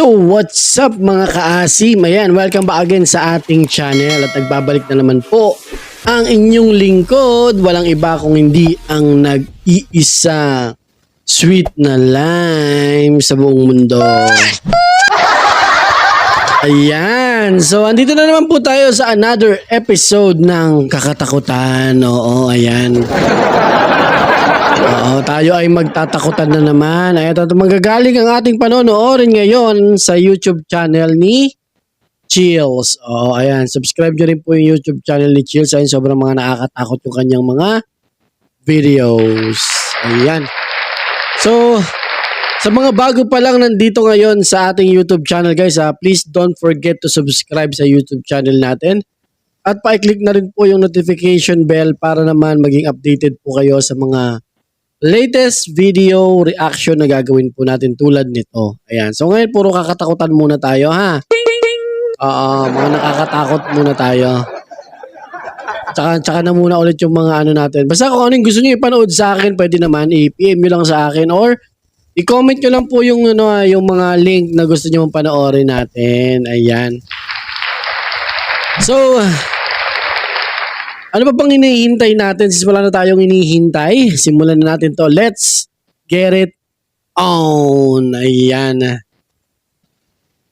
So what's up mga kaasim? Ayan, welcome back again sa ating channel at nagbabalik na naman po ang inyong lingkod. Walang iba kung hindi ang nag-iisa sweet na lime sa buong mundo. Ayan, so andito na naman po tayo sa another episode ng Kakatakutan. Oo, ayan. Oo, tayo ay magtatakutan na naman. Ayan, magagaling ang ating panonoorin ngayon sa YouTube channel ni Chills. Oo, ayan, subscribe nyo rin po yung YouTube channel ni Chills. Ayan, sobrang mga nakakatakot yung kanyang mga videos. Ayan. So, sa mga bago pa lang nandito ngayon sa ating YouTube channel guys, please don't forget to subscribe sa YouTube channel natin. At pa-click na rin po yung notification bell para naman maging updated po kayo sa mga latest video reaction na gagawin po natin tulad nito. Ayan. So ngayon puro kakatakutan muna tayo ha. Mga nakakatakot muna tayo. Tsaka na muna ulit yung mga ano natin. Basta kung anong gusto niyo ipanood sa akin, pwede naman i-PM nyo lang sa akin or i-comment nyo lang po yung, yung mga link na gusto nyo panoorin natin. Ayan. So, ano ba bang hinihintay natin? Since wala na tayong hinihintay, simulan na natin to. Let's get it on. Ayan.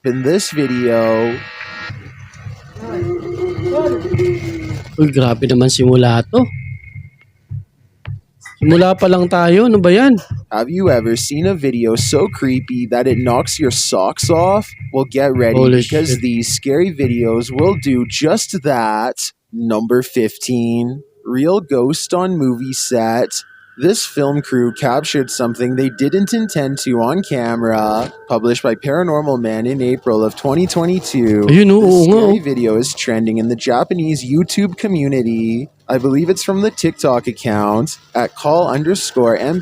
In this video, Uy, grabe naman simula to. Simula pa lang tayo. Ano ba yan? have you ever seen a video so creepy that it knocks your socks off? Well, get ready Holy because shit. these scary videos will do just that. Number 15, Real Ghost on Movie Set. This film crew captured something they didn't intend to on camera. Published by Paranormal Man in April of 2022. Ayun, oo This nga, scary oh. video is trending in the Japanese YouTube community. I believe it's from the TikTok account at call_MBAAIN.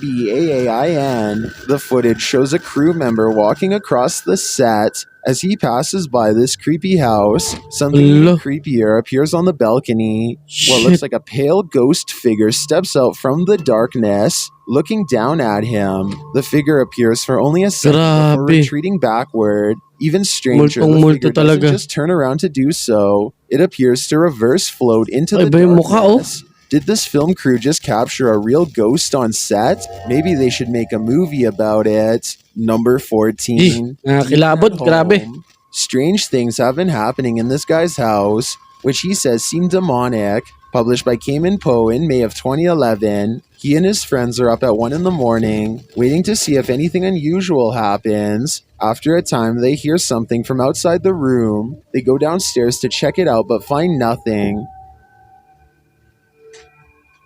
The footage shows a crew member walking across the set. As he passes by this creepy house, something even creepier appears on the balcony. What looks Shit. like a pale ghost figure steps out from the darkness, looking down at him. The figure appears for only a second before Grabe. retreating backward. Even stranger, the Multong-multo figure doesn't talaga. just turn around to do so. It appears to reverse float into the Iba yung mukha, oh. darkness. Did this film crew just capture a real ghost on set? Maybe they should make a movie about it. Number 14. Nakakilabot, Demon grabe. Home. Strange things have been happening in this guy's house, which he says seem demonic. Published by Cayman Poe in May of 2011. He and his friends are up at 1 in the morning, waiting to see if anything unusual happens. After a time, they hear something from outside the room. They go downstairs to check it out, but find nothing.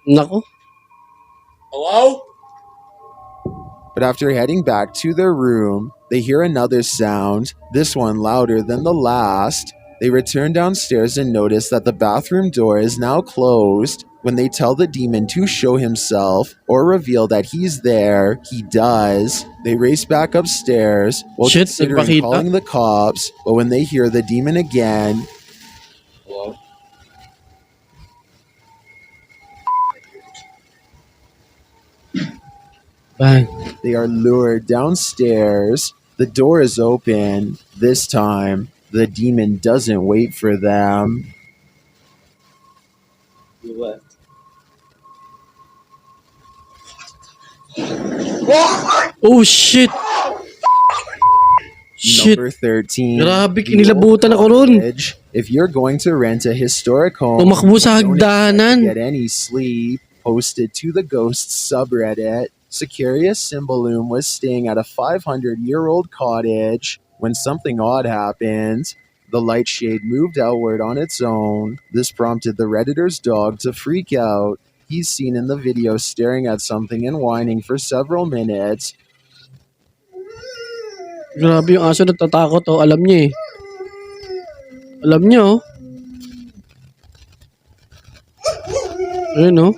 Nako. But after heading back to their room, they hear another sound, this one louder than the last. They return downstairs and notice that the bathroom door is now closed. When they tell the demon to show himself or reveal that he's there, he does. They race back upstairs while Shit, considering nagpakita. calling the cops, but when they hear the demon again, Bang. they are lured downstairs. The door is open. This time, the demon doesn't wait for them. Oh, shit. Shit. Number 13. Grabe, the kinilabutan old ako ron. cottage. If you're going to rent a historic home, Tumakbo sa don't expect to hagdanan. get any sleep. Posted to the Ghosts subreddit, Sicarius Cymbalum was staying at a 500-year-old cottage when something odd happened. The light shade moved outward on its own. This prompted the Redditor's dog to freak out. He's seen in the video staring at something and whining for several minutes. Grabe yung aso natatakot, oh. Alam niya eh. Alam niya, oh. Ayun, oh.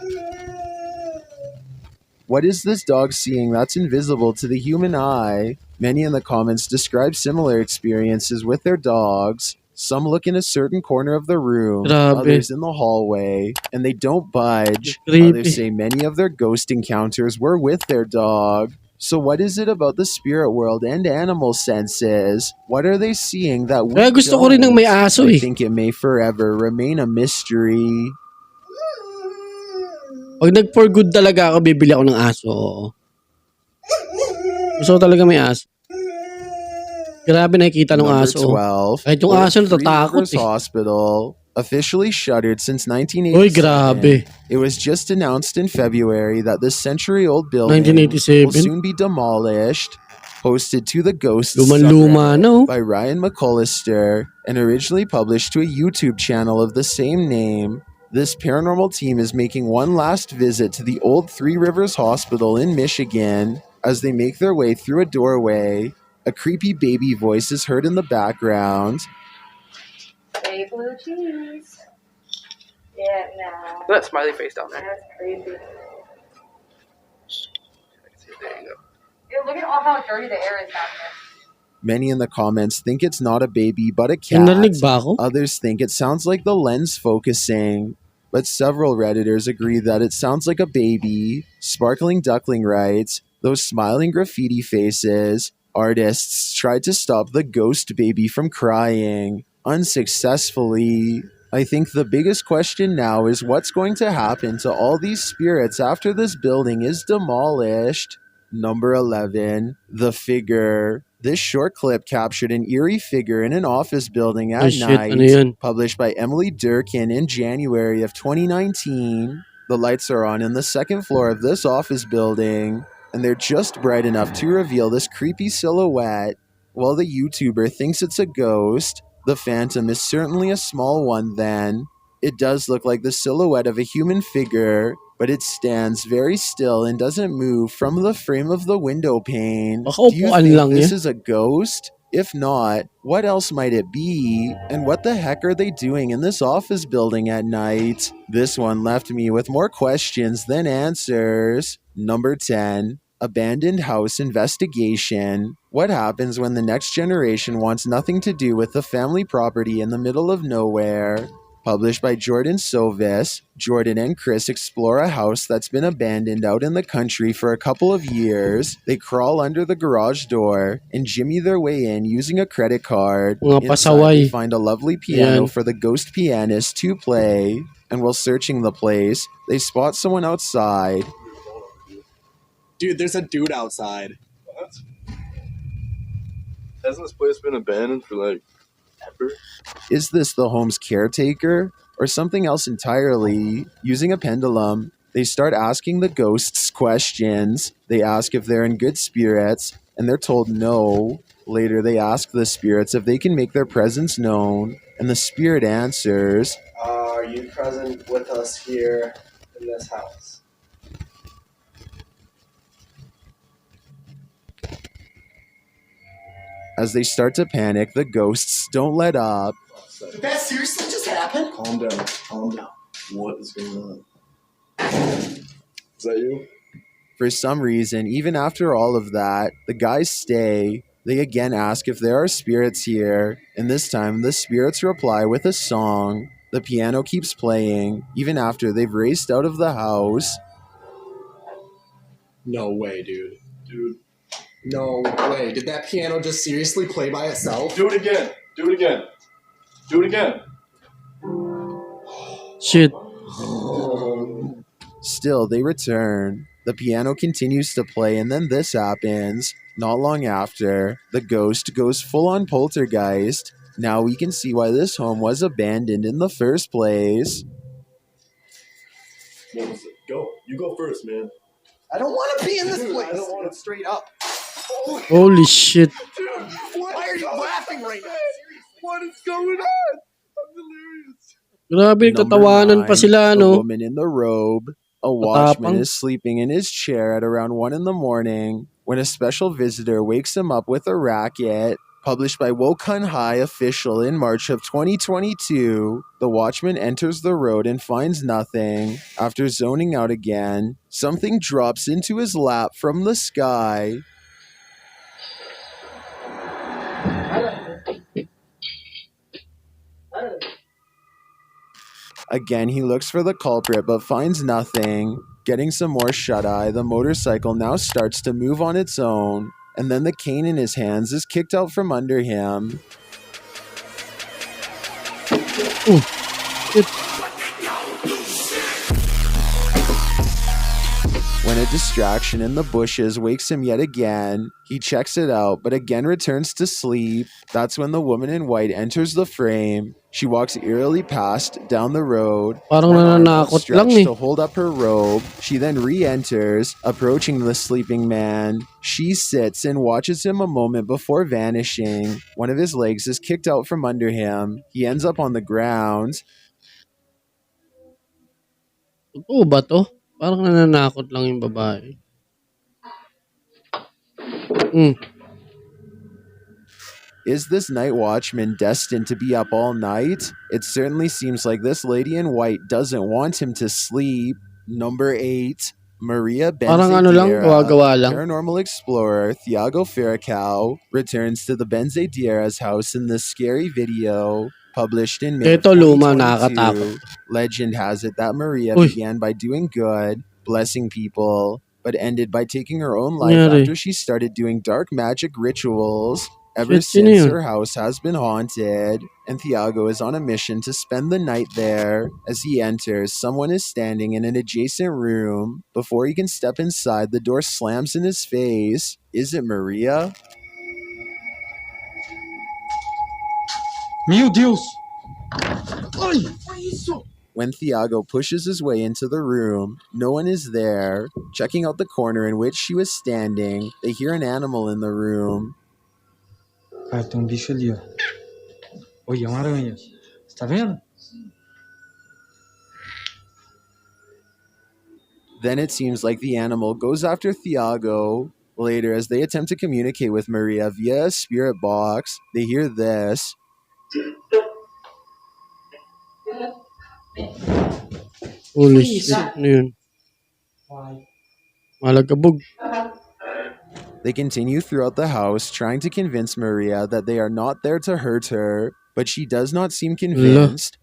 What is this dog seeing that's invisible to the human eye? Many in the comments describe similar experiences with their dogs. Some look in a certain corner of the room, Grabe. others in the hallway, and they don't budge. Creepy. Others say many of their ghost encounters were with their dog. So what is it about the spirit world and animal senses? What are they seeing that we Kaya gusto ko rin ng may don't? aso I eh. think it may forever remain a mystery. Pag nag-for good talaga ako, bibili ako ng aso. Oo. Gusto ko talaga may aso. Grabe nakikita ng Number aso. 12, Kahit yung Old aso Three natatakot Rivers eh. Hospital, officially shuttered since Uy, grabe. 1987. It was just announced in February that this century-old building 1987. will soon be demolished. Posted to the Ghosts Luma-luma subreddit na oh. by Ryan McCullister and originally published to a YouTube channel of the same name. This paranormal team is making one last visit to the old Three Rivers Hospital in Michigan. As they make their way through a doorway, a creepy baby voice is heard in the background. Hey, blue cheese. Yeah, no. That smiley face down there. That's crazy. There you go. Ew, look at all how dirty the air is down here. Many in the comments think it's not a baby but a May cat. narinig ba ako? Others think it sounds like the lens focusing. But several Redditors agree that it sounds like a baby. Sparkling Duckling writes, those smiling graffiti faces. Artists tried to stop the ghost baby from crying. Unsuccessfully. I think the biggest question now is what's going to happen to all these spirits after this building is demolished. Number 11, The Figure. This short clip captured an eerie figure in an office building Oh at shit, night, ano yan? published by Emily Durkin in January of 2019. The lights are on in the second floor of this office building, and they're just bright enough to reveal this creepy silhouette. While the YouTuber thinks it's a ghost, the phantom is certainly a small one then. It does look like the silhouette of a human figure, but it stands very still and doesn't move from the frame of the window pane. Baka Do you upuan think lang this yan. is a ghost? If not, what else might it be? And what the heck are they doing in this office building at night? This one left me with more questions than answers. Number 10. Abandoned House Investigation. What happens when the next generation wants nothing to do with the family property in the middle of nowhere? Published by Jordan Sovis, Jordan and Chris explore a house that's been abandoned out in the country for a couple of years. They crawl under the garage door and jimmy their way in using a credit card. Mga Inside, they pasaway. find a lovely piano Ayan. for the ghost pianist to play. And while searching the place, they spot someone outside. Dude, there's a dude outside. What? Hasn't this place been abandoned for like ever? Is this the home's caretaker or something else entirely? Using a pendulum, they start asking the ghosts questions. They ask if they're in good spirits, and they're told no. Later, they ask the spirits if they can make their presence known, and the spirit answers, Are you present with us here in this house? As they start to panic, the ghosts don't let up. Did that seriously just happen? Calm down. Calm down. What is going on? Is that you? For some reason, even after all of that, the guys stay. They again ask if there are spirits here, and this time the spirits reply with a song. The piano keeps playing, even after they've raced out of the house. No way, dude. Dude, No way. Did that piano just seriously play by itself? do it again. Do it again. Do it again. Shit. Still, they return. The piano continues to play, and then this happens. Not long after, the ghost goes full-on poltergeist. Now we can see why this home was abandoned in the first place. What was it? Go. You go first, man. I don't want to be in this Dude, place. I don't want it straight up. Holy shit. Dude, Why are you laughing right now? What is going on? I'm delirious. Grabe, nagtatawanan pa sila, A no? woman in the robe. A Matapang. watchman is sleeping in his chair at around 1 in the morning when a special visitor wakes him up with a racket. Published by Wokun High Official in March of 2022, the watchman enters the road and finds nothing. After zoning out again, something drops into his lap from the sky. Again, he looks for the culprit but finds nothing. Getting some more shut-eye, the motorcycle now starts to move on its own, and then the cane in his hands is kicked out from under him. Oh, shit. When a distraction in the bushes wakes him yet again, he checks it out, but again returns to sleep. That's when the woman in white enters the frame. She walks eerily past down the road, Parang one arm nananakot lang outstretched eh. to hold up her robe. She then re-enters, approaching the sleeping man. She sits and watches him a moment before vanishing. One of his legs is kicked out from under him. He ends up on the ground. Totoo ba to? Parang nananakot lang yung babae. Is this night watchman destined to be up all night? It certainly seems like this lady in white doesn't want him to sleep. Number 8, Maria Parang ano lang, Benzediera. gawa-gawa lang. Paranormal explorer Thiago Ferracao returns to the Benzediera's house in this scary video, published in May of Ito luma, nakakatakot. 2022. Legend has it that Maria Uy. began by doing good, blessing people, but ended by taking her own life Nangyari? after she started doing dark magic rituals. Ever Shit, sino since, yun? her house has been haunted, and Thiago is on a mission to spend the night there. As he enters, someone is standing in an adjacent room. Before he can step inside, the door slams in his face. Is it Maria? Meu Deus! Ai, foi isso? When Thiago pushes his way into the room, no one is there. Checking out the corner in which she was standing, they hear an animal in the room. Cara, tem bicho ali, ó. Olha, uma aranha. Você tá vendo? Then it seems like the animal goes after Thiago. Later, as they attempt to communicate with Maria via a spirit box, they hear this. Holy shit, ano yun? Malagabog. They continue throughout the house, trying to convince Maria that they are not there to hurt her, but she does not seem convinced.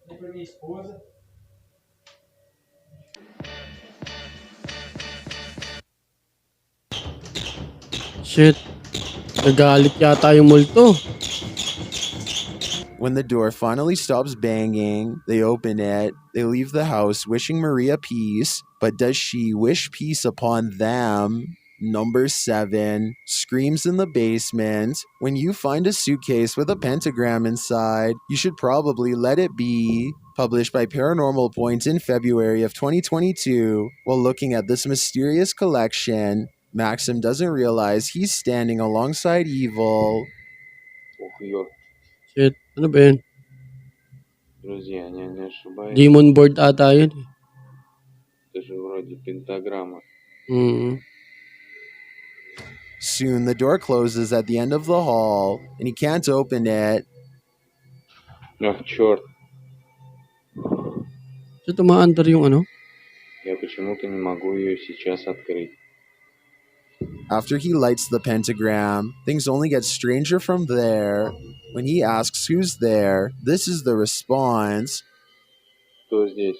Shit. Nagalit yata yung multo. When the door finally stops banging, they open it. They leave the house wishing Maria peace, but does she wish peace upon them? Number 7, screams in the basement. When you find a suitcase with a pentagram inside, you should probably let it be. Published by Paranormal Point in February of 2022. While looking at this mysterious collection, Maxim doesn't realize he's standing alongside evil. Shit. Ano ba yun? Друзья, я не ошибаюсь, Demon board ata yun. это же вроде пентаграмма. Soon the door closes at the end of the hall, and he can't open it. Ах, черт, So, tumaandar yung ano? я почему-то не могу ее сейчас открыть. After he lights the pentagram, things only get stranger from there. When he asks who's there, this is the response. Кто здесь?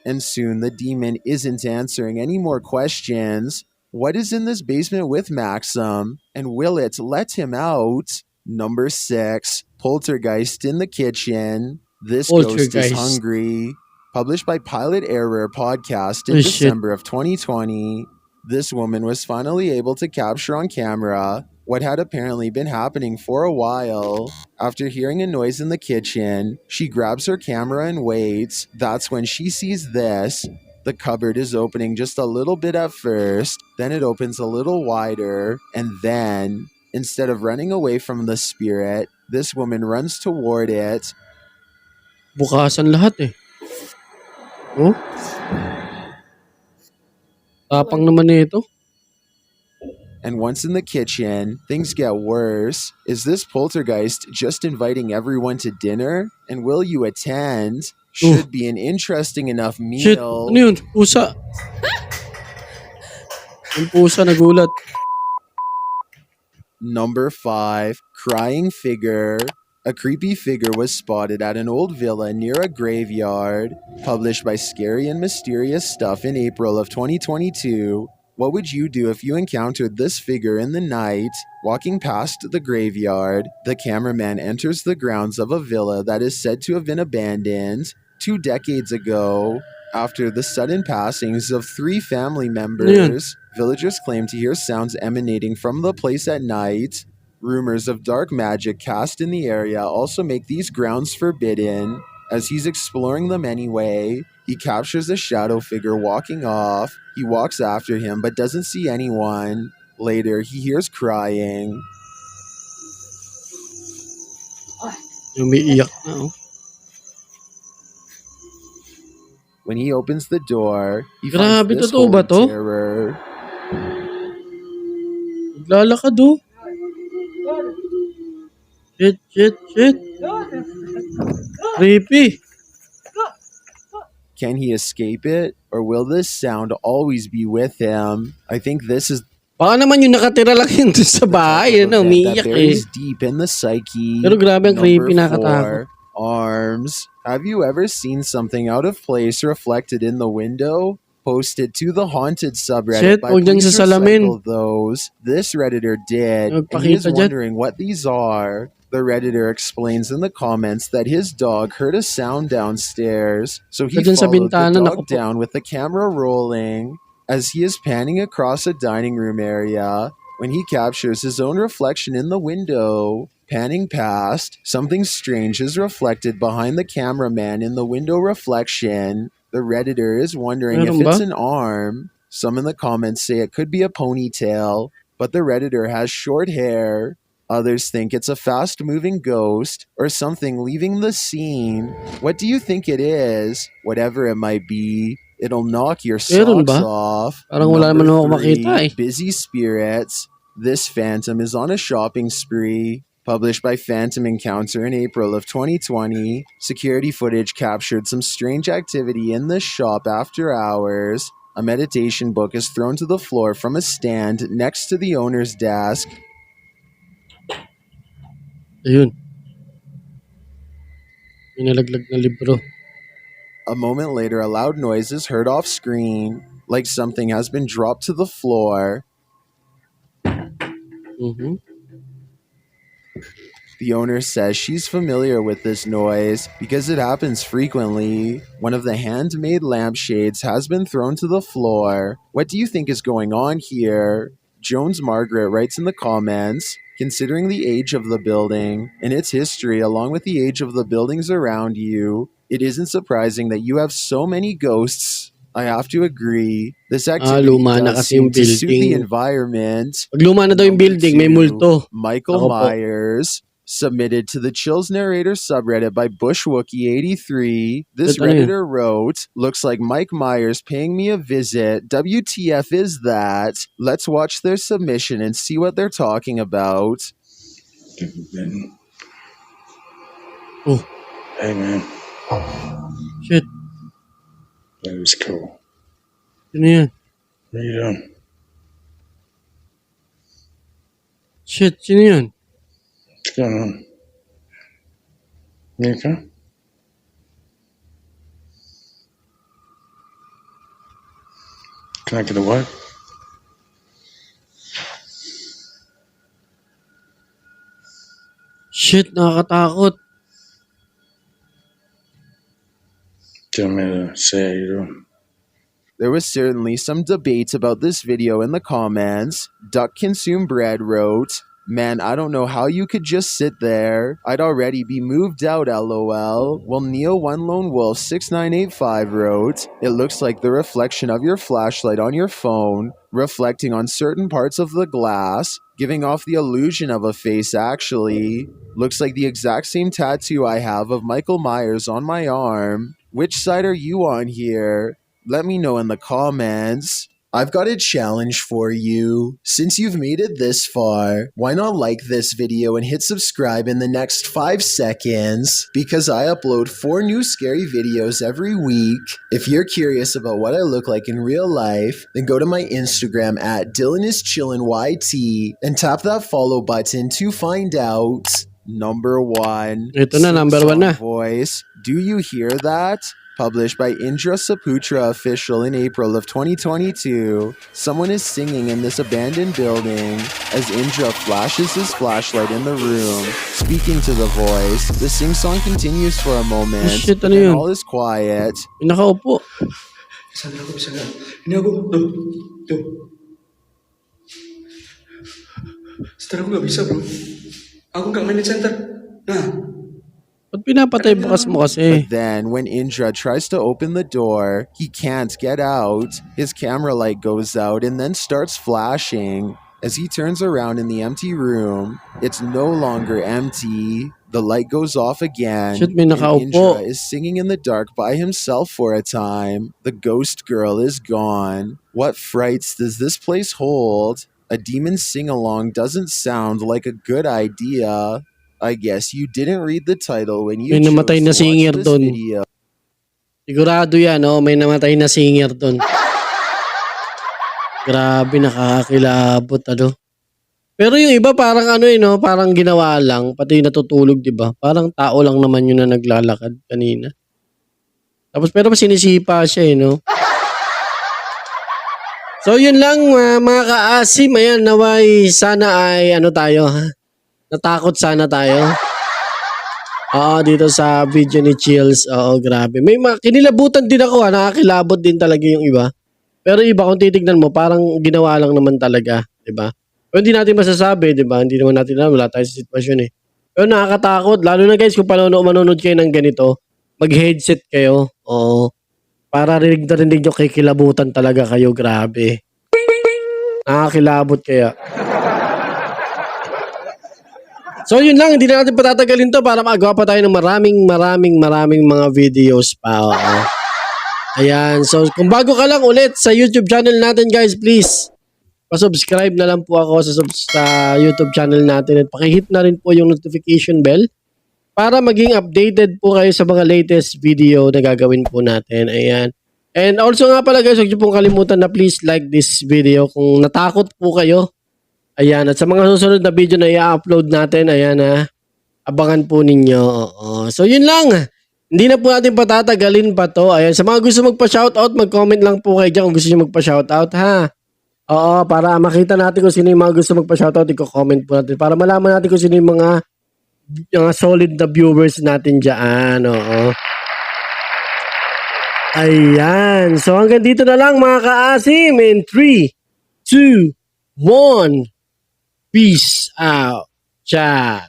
And soon the demon isn't answering any more questions. What is in this basement with Maxim? And will it let him out? Number 6, Poltergeist in the kitchen. This ghost is Poltergeist. hungry. Published by Pilot Error Podcast in Oh, shit. December of 2020. This woman was finally able to capture on camera what had apparently been happening for a while. After hearing a noise in the kitchen, she grabs her camera and waits. That's when she sees this. The cupboard is opening just a little bit at first, then it opens a little wider, and then, instead of running away from the spirit, this woman runs toward it. Bukasan lahat eh. Oh? Tapang naman nito. And once in the kitchen, things get worse. Is this poltergeist just inviting everyone to dinner? And will you attend? Should be an interesting enough Shit. meal. Ano yun? Pusa. Yung pusa nagulat. Number 5, crying figure. A creepy figure was spotted at an old villa near a graveyard. Published by Scary and Mysterious Stuff in April of 2022. What would you do if you encountered this figure in the night? Walking past the graveyard, the cameraman enters the grounds of a villa that is said to have been abandoned 2 decades ago. After the sudden passings of 3 family members, villagers claim to hear sounds emanating from the place at night. Rumors of dark magic cast in the area also make these grounds forbidden. As he's exploring them anyway, he captures a shadow figure walking off. He walks after him but doesn't see anyone. Later, he hears crying. Umiiyak na, oh. When he opens the door, he Grabe, finds this totoo ba holy to? terror. Naglalakad, oh. Shit. Creepy. Can he escape it? Or will this sound always be with him? I think this is Baka naman yung nakatira lang yun dun sa the type bahay. of Ano, event that umiiyak eh. buries deep in the psyche. Pero grabe ang creepy, Number nakakatakot. 4, arms. Have you ever seen something out of place reflected in the window? Posted to the haunted subreddit Shit, by huwag dyan Please sa salamin. Recycle Those. This Redditor did, and he is Nagpakita dyan. wondering what these are. The Redditor explains in the comments that his dog heard a sound downstairs, so he Dyan sa followed the bintana, naku dog po. down with the camera rolling. As he is panning across a dining room area, when he captures his own reflection in the window, panning past, something strange is reflected behind the cameraman in the window reflection. The Redditor is wondering if Meron ba? it's an arm. Some in the comments say it could be a ponytail, but the Redditor has short hair. Others think it's a fast-moving ghost or something leaving the scene. What do you think it is? Whatever it might be, it'll knock your Meron socks ba? off. Parang wala naman ako Number 3, makita eh. busy spirits. This phantom is on a shopping spree. Published by Phantom Encounter in April of 2020, security footage captured some strange activity in the shop after hours. A meditation book is thrown to the floor from a stand next to the owner's desk. Ayun. May nalaglag na libro. A moment later, a loud noise is heard off screen, like something has been dropped to the floor. Mhm. The owner says she's familiar with this noise because it happens frequently. One of the handmade lampshades has been thrown to the floor. What do you think is going on here? Jones Margaret writes in the comments, considering the age of the building and its history along with the age of the buildings around you, it isn't surprising that you have so many ghosts. I have to agree. This activity luma na does kasi yung seem to suit the building. environment. Pag luma na daw yung Number building, may 2, multo. Michael Ako po. Myers. Submitted to the Chills Narrator subreddit by Bushwookie83, this Ito na yun. Redditor wrote, looks like Mike Myers paying me a visit. WTF is that? Let's watch their submission and see what they're talking about. Oh, Hey man, shit. that was cool. Sino yan? What are you doing? Shit, sino yan? What's going on? You okay? Can I get away? Shit, nakakatakot. Do you want me to say how you're doing? There was certainly some debate about this video in the comments. Duck Consume Bread wrote, man, I don't know how you could just sit there. I'd already be moved out, lol. While Neo One Lone Wolf 6985 wrote, it looks like the reflection of your flashlight on your phone, reflecting on certain parts of the glass, giving off the illusion of a face actually. Looks like the exact same tattoo I have of Michael Myers on my arm. Which side are you on here? Let me know in the comments. I've got a challenge for you. Since you've made it this far, why not like this video and hit subscribe in the next 5 seconds? Because I upload 4 new scary videos every week. If you're curious about what I look like in real life, then go to my Instagram at DylanIsChillinYT and tap that follow button to find out. Number 1. Ito na, number 1 na. Voice. Do you hear that? Published by Indra Saputra Official in April of 2022. Someone is singing in this abandoned building as Indra flashes his flashlight in the room. Speaking to the voice, the sing-song continues for a moment, Oh, shit, ano and yun? all is quiet. May nakaupo. Bisa ako, bisa ka. Ini ako, tuh. Tuh. Setelah aku gak bisa bro. Aku gak main di center. Nah. Ba't pinapatay bukas mo kasi? But then, when Indra tries to open the door, he can't get out. His camera light goes out and then starts flashing. As he turns around in the empty room, it's no longer empty. The light goes off again, Shit, may and nakaupo. Indra is singing in the dark by himself for a time. The ghost girl is gone. What frights does this place hold? A demon sing-along doesn't sound like a good idea. I guess you didn't read the title when you May chose namatay na to singer watch this dun. video. Sigurado yan, oh. May namatay na singer doon. Grabe, nakakakilabot, ano. Pero yung iba parang ano no, parang ginawa lang, pati natutulog, di ba? Parang tao lang naman yun na naglalakad kanina. Tapos pero sinisipa siya, no? So yun lang, mga kaasim, ayan, naway, sana ay, ano tayo, ha? Natakot sana tayo. Oo, dito sa video ni Chills. Oo, grabe. May kinilabutan din ako, ha? Nakakilabot din talaga yung iba. Pero iba, kung titignan mo, parang ginawa lang naman talaga, di ba? Pero hindi natin masasabi, di ba? Hindi naman natin alam, wala tayo sa sitwasyon eh. Pero nakakatakot, lalo na guys, kung manonood kayo ng ganito, mag-headset kayo. Oo. Para rinig na rinig nyo, kikilabutan talaga kayo, grabe. Nakakilabot kaya. So yun lang, hindi na natin patatagalin to para magawa pa tayo ng maraming mga videos pa. Oo. Ayan, so kung bago ka lang ulit sa YouTube channel natin guys, please, pa-subscribe na lang po ako sa YouTube channel natin at pakihit na rin po yung notification bell para maging updated po kayo sa mga latest video na gagawin po natin. Ayan. And also nga pala guys, huwag niyo pong kalimutan na please like this video kung natakot po kayo. Ayan, at sa mga susunod na video na i-upload natin, ayan abangan po ninyo. Oo. So yun lang. Hindi na po natin patatagalin pa to. Ayan, sa mga gusto magpa-shoutout, mag-comment lang po kayo dyan kung gusto nyo magpa-shoutout, ha? Oo, para makita natin kung sino yung mga gusto magpa-shoutout, i-comment po natin. Para malaman natin kung sino yung mga solid na viewers natin dyan. Oo. Ayan. So hanggang dito na lang mga kaasim. In 3, 2, 1. Peace out. Ciao.